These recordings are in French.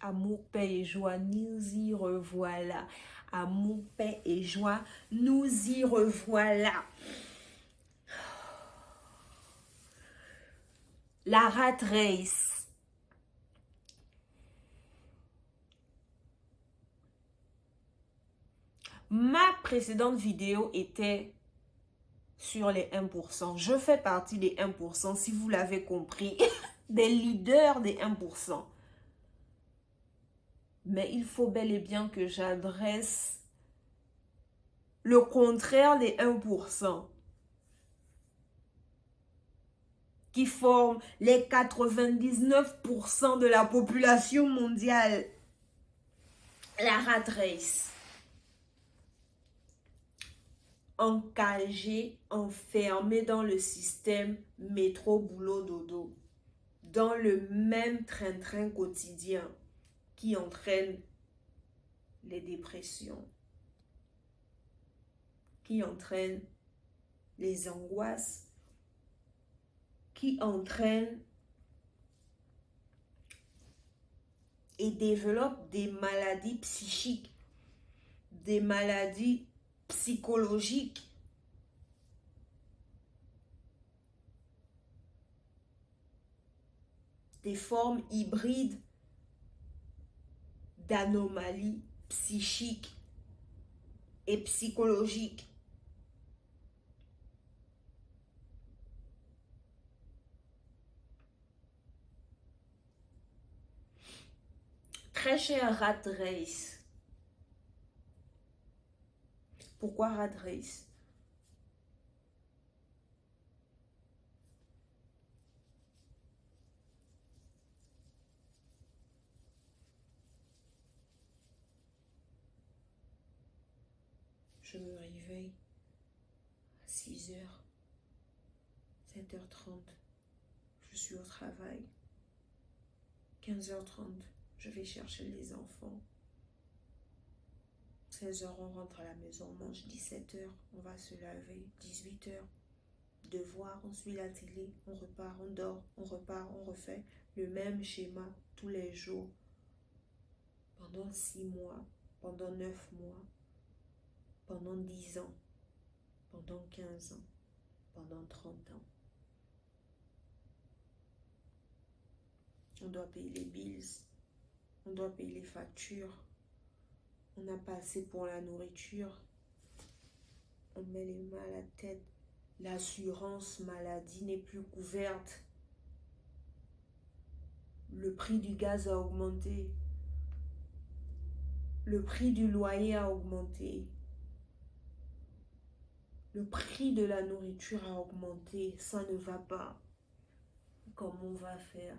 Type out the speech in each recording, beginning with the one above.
Amour, paix et joie, nous y revoilà. Amour, paix et joie, nous y revoilà. La rat race. Ma précédente vidéo était sur les 1%. Je fais partie des 1%, si vous l'avez compris, des leaders des 1%. Mais il faut bel et bien que j'adresse le contraire des 1%. Qui forment les 99% de la population mondiale. La rat race. Encagé, enfermé dans le système métro, boulot, dodo. Dans le même train-train quotidien qui entraîne les dépressions, qui entraîne les angoisses, qui entraîne et développe des maladies psychiques, des maladies psychologiques. Des formes hybrides d'anomalies psychiques et psychologiques. Très cher rat race. Pourquoi rat race? Je me réveille à 6h, 7h30. Je suis au travail. 15h30, je vais chercher les enfants. 16h, on rentre à la maison, on mange. 17h, on va se laver. 18h, devoir, on suit la télé, on repart, on dort, on repart, on refait le même schéma tous les jours. Pendant 6 mois, pendant 9 mois, pendant 10 ans, pendant 15 ans, pendant 30 ans. On doit payer les bills, on doit payer les factures, on n'a pas assez pour la nourriture, on met les mains à la tête, l'assurance maladie n'est plus couverte, le prix du gaz a augmenté, le prix du loyer a augmenté, le prix de la nourriture a augmenté, ça ne va pas. Comment on va faire?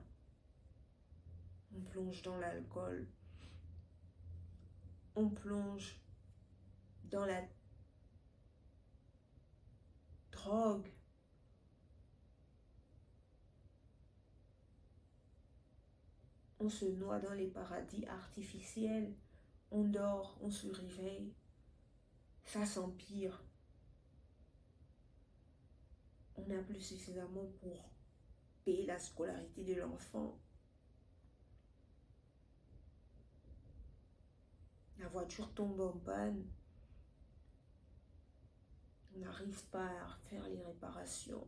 On plonge dans l'alcool, on plonge dans la drogue, on se noie dans les paradis artificiels, on dort, on se réveille, ça s'empire. On n'a plus suffisamment pour payer la scolarité de l'enfant. La voiture tombe en panne. On n'arrive pas à faire les réparations.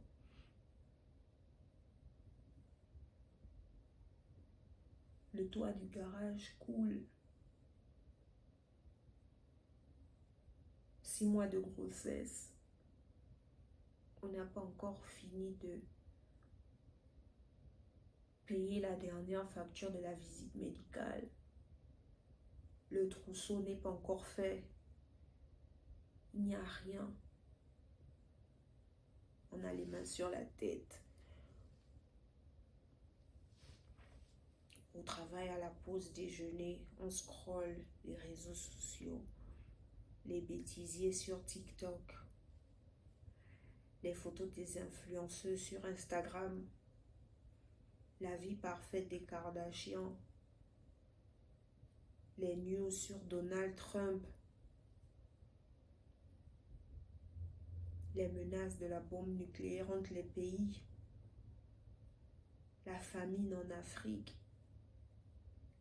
Le toit du garage coule. 6 mois de grossesse. On n'a pas encore fini de payer la dernière facture de la visite médicale. Le trousseau n'est pas encore fait. Il n'y a rien. On a les mains sur la tête. Au travail, à la pause déjeuner, on scrolle les réseaux sociaux, les bêtisiers sur TikTok, les photos des influenceuses sur Instagram, la vie parfaite des Kardashians, les news sur Donald Trump, les menaces de la bombe nucléaire entre les pays, la famine en Afrique,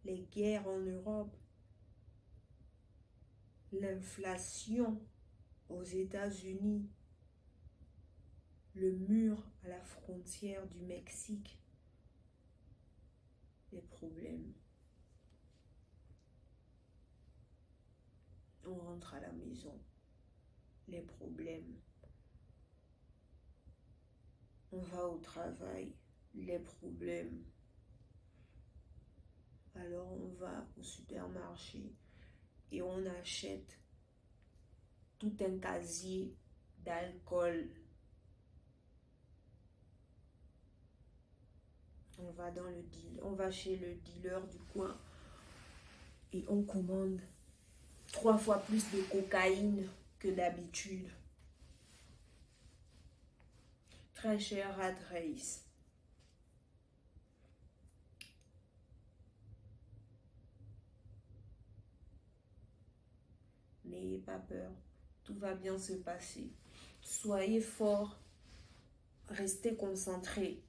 les guerres en Europe, l'inflation aux États-Unis, le mur à la frontière du Mexique, les problèmes. On rentre à la maison, les problèmes. On va au travail, les problèmes. Alors on va au supermarché et on achète tout un casier d'alcool. On va chez le dealer du coin et on commande 3 fois plus de cocaïne que d'habitude. Très cher Rat Race. N'ayez pas peur, tout va bien se passer. Soyez forts, restez concentrés.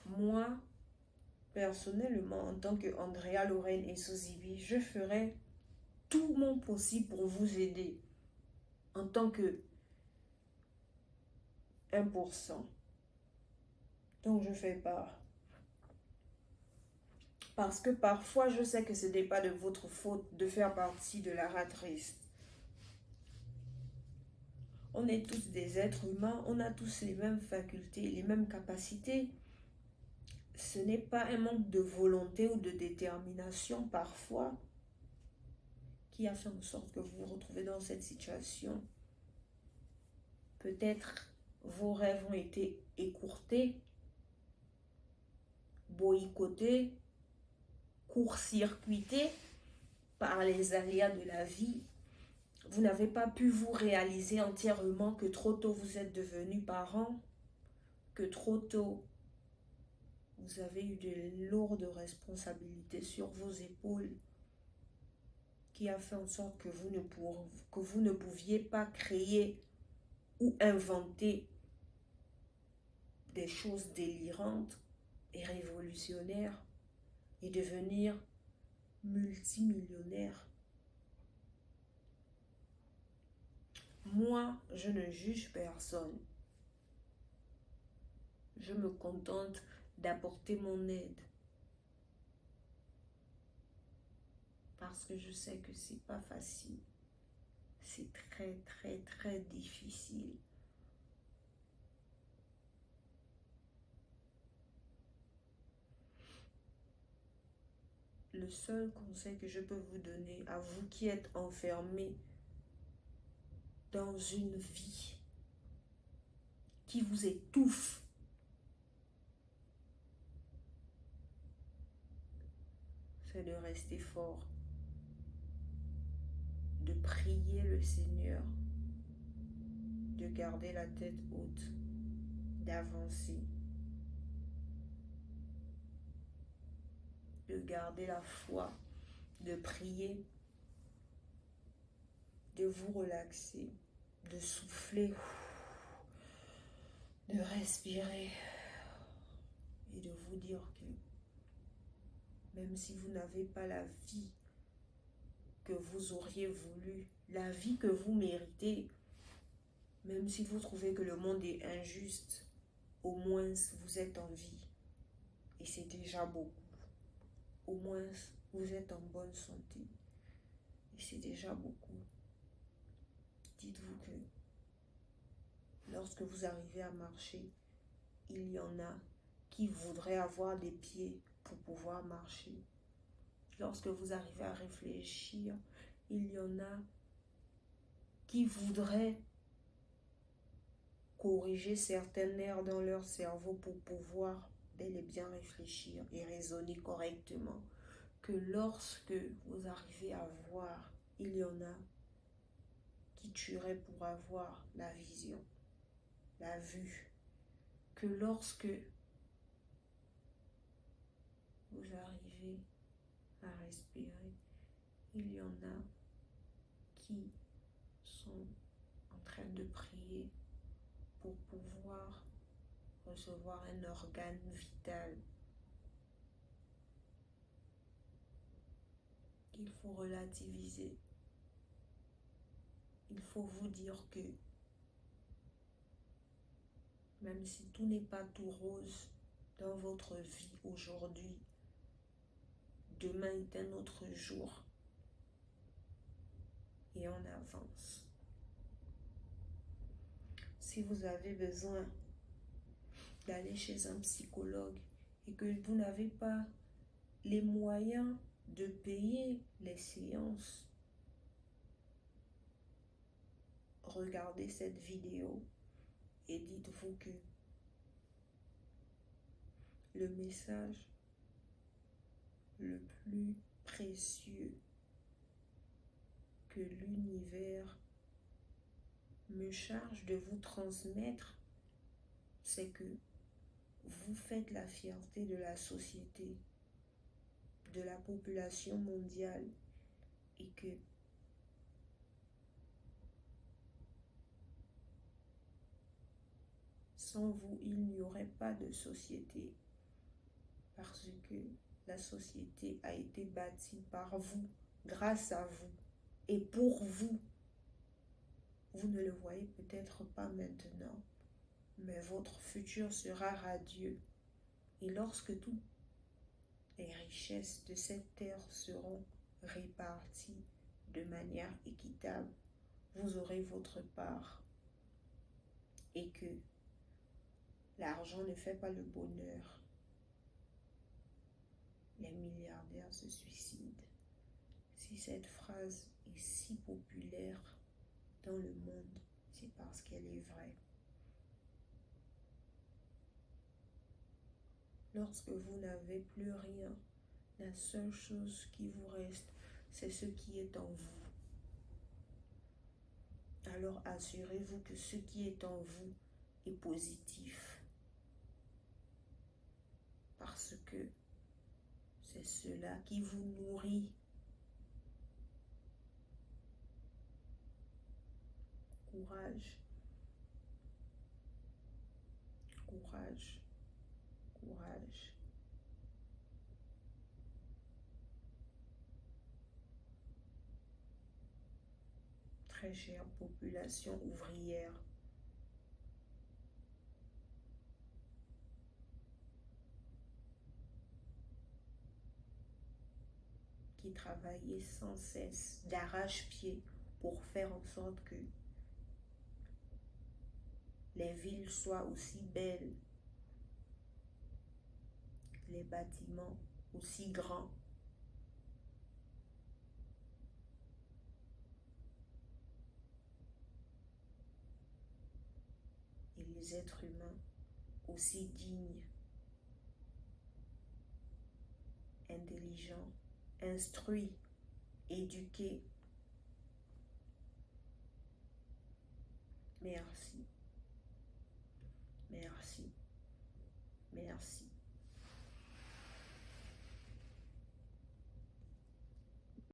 Moi, personnellement, en tant que Andrea Lorraine et Sozibi, je ferai tout mon possible pour vous aider en tant que 1%. Donc je fais part. Parce que parfois, je sais que ce n'est pas de votre faute de faire partie de la rat race. On est tous des êtres humains, on a tous les mêmes facultés, les mêmes capacités. Ce n'est pas un manque de volonté ou de détermination parfois qui a fait en sorte que vous vous retrouvez dans cette situation. Peut-être vos rêves ont été écourtés, boycottés, court-circuité par les aléas de la vie. Vous n'avez pas pu vous réaliser entièrement que trop tôt vous êtes devenus parents, que trop tôt vous avez eu de lourdes responsabilités sur vos épaules qui a fait en sorte que vous ne pouviez pas créer ou inventer des choses délirantes et révolutionnaires et devenir multimillionnaire. Moi, je ne juge personne. Je me contente d'apporter mon aide. Parce que je sais que c'est pas facile. C'est très, très, très difficile. Le seul conseil que je peux vous donner à vous qui êtes enfermés dans une vie qui vous étouffe, c'est de rester fort, de prier le Seigneur, de garder la tête haute, d'avancer, de garder la foi, de prier, de vous relaxer, de souffler, de respirer et de vous dire que même si vous n'avez pas la vie que vous auriez voulu, la vie que vous méritez, même si vous trouvez que le monde est injuste, au moins vous êtes en vie. Et c'est déjà beaucoup. Au moins vous êtes en bonne santé. Et c'est déjà beaucoup. Dites-vous que lorsque vous arrivez à marcher, il y en a qui voudraient avoir des pieds pour pouvoir marcher. Lorsque vous arrivez à réfléchir, il y en a qui voudraient corriger certaines nerfs dans leur cerveau pour pouvoir bel et bien réfléchir et raisonner correctement. Que lorsque vous arrivez à voir, il y en a qui tueraient pour avoir la vision, la vue. Que lorsque vous arrivez à respirer, il y en a qui sont en train de prier pour pouvoir recevoir un organe vital Il faut relativiser. Il faut vous dire que même si tout n'est pas tout rose dans votre vie aujourd'hui, demain est un autre jour et on avance. Si vous avez besoin d'aller chez un psychologue et que vous n'avez pas les moyens de payer les séances, regardez cette vidéo et dites-vous que le message le plus précieux que l'univers me charge de vous transmettre, c'est que vous faites la fierté de la société, de la population mondiale, et que sans vous, il n'y aurait pas de société, parce que la société a été bâtie par vous, grâce à vous, et pour vous. Vous ne le voyez peut-être pas maintenant, mais votre futur sera radieux. Et lorsque toutes les richesses de cette terre seront réparties de manière équitable, vous aurez votre part. Et que l'argent ne fait pas le bonheur. Les milliardaires se suicident. Si cette phrase est si populaire dans le monde, c'est parce qu'elle est vraie. Lorsque vous n'avez plus rien, la seule chose qui vous reste, c'est ce qui est en vous. Alors assurez-vous que ce qui est en vous est positif. Parce que c'est cela qui vous nourrit. Courage. Courage. Courage. Très chère population ouvrière, qui travaillait sans cesse d'arrache-pied pour faire en sorte que les villes soient aussi belles, les bâtiments aussi grands, et les êtres humains aussi dignes, intelligents, instruits, éduqués. Merci. Merci.